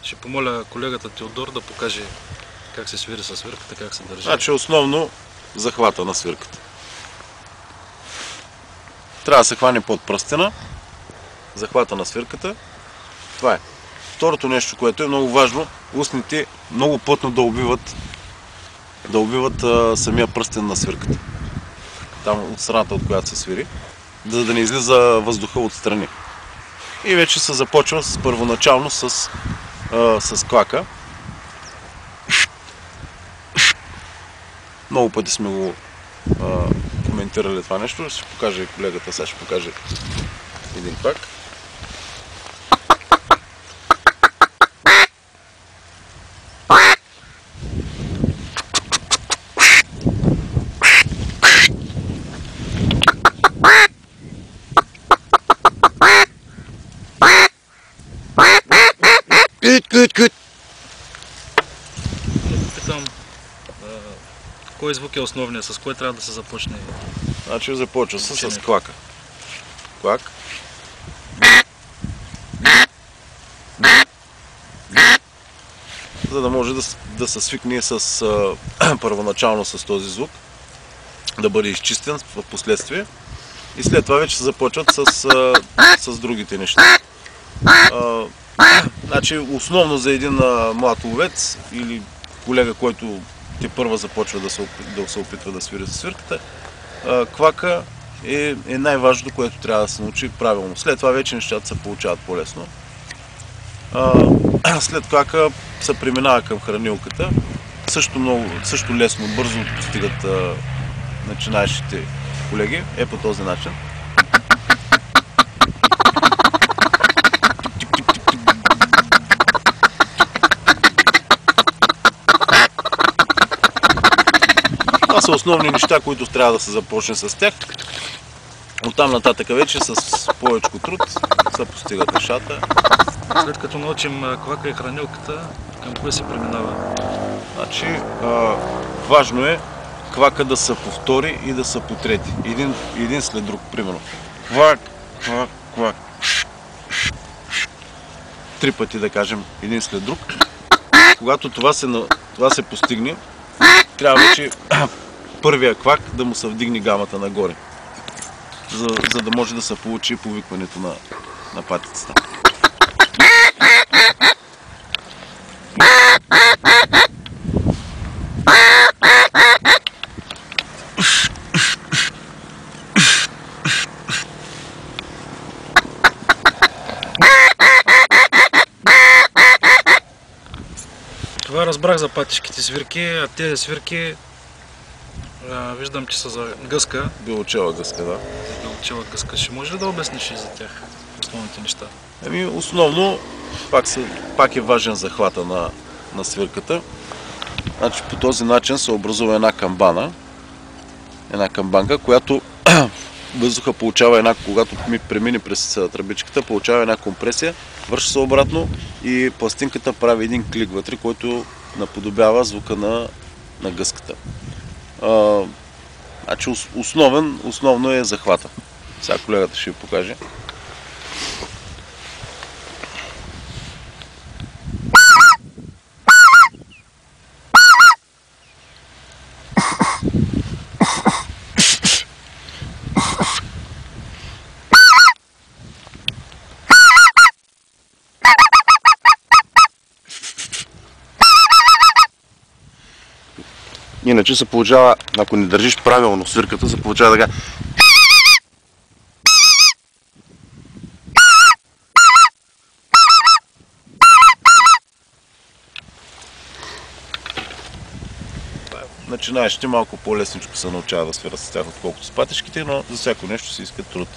Ще помоля колегата Теодор да покаже как се свири със свирката, как се държи. Значи основно захвата на свирката. Трябва да се хване под пръстена, захвата на свирката. Това е. Второто нещо, което е много важно, устните много плътно да убиват самия пръстен на свирката. Там от страната, от която се свири, за да не излиза въздуха отстрани. И вече се започва първоначално с клака. Много пъти сме го коментирали това нещо. Ще покаже и колегата, сега ще покаже един пак. Питам, кой звук е основният, с кой трябва да се започне? Значи започва се с клака. Клак. За да може да се свикне първоначално с този звук, да бъде изчистен в последствие. И след това вече се започват с другите неща. Значи основно за един млад ловец или колега, който тепърва започва да се опитва да свири със свирката, клака е най-важното, което трябва да се научи правилно. След това вече нещата се получават по-лесно. След клака се преминава към хранилката. Също лесно, бързо постигат начинаещите колеги. Е по този начин. Това са основни неща, които трябва да се започне с тях. Оттам нататък вече с повече труд се постигат нещата. След като научим клака и хранилката, към кое се преминава? Значи, важно е клака да се повтори и да се потрети. Един след друг, примерно. Квак, квак, квак. 3 пъти, да кажем, един след друг. Когато това се постигне, трябва вече първия квак да му се вдигне гамата нагоре, за да може да се получи повикването на патицата. Това разбрах за патишките свирки, а тези свирки виждам, че са за гъска. Белочела гъска, да. Белочела гъска. Ще може ли да обясниш и за тях основните неща? Основно пак е важен захвата на свирката. Значи, по този начин се образува една камбанка, която въздуха получава когато ми премине през тръбичката, получава една компресия, върши се обратно и пластинката прави един клик вътре, който наподобява звука на гъската. Значи, основно е захвата. Сега колегата ще ви покаже. Иначе се получава, ако не държиш правилно свирката, се получава така. Начинаещите малко по-лесничко се научава да свират с тях, отколкото с патишките, но за всяко нещо си иска труд.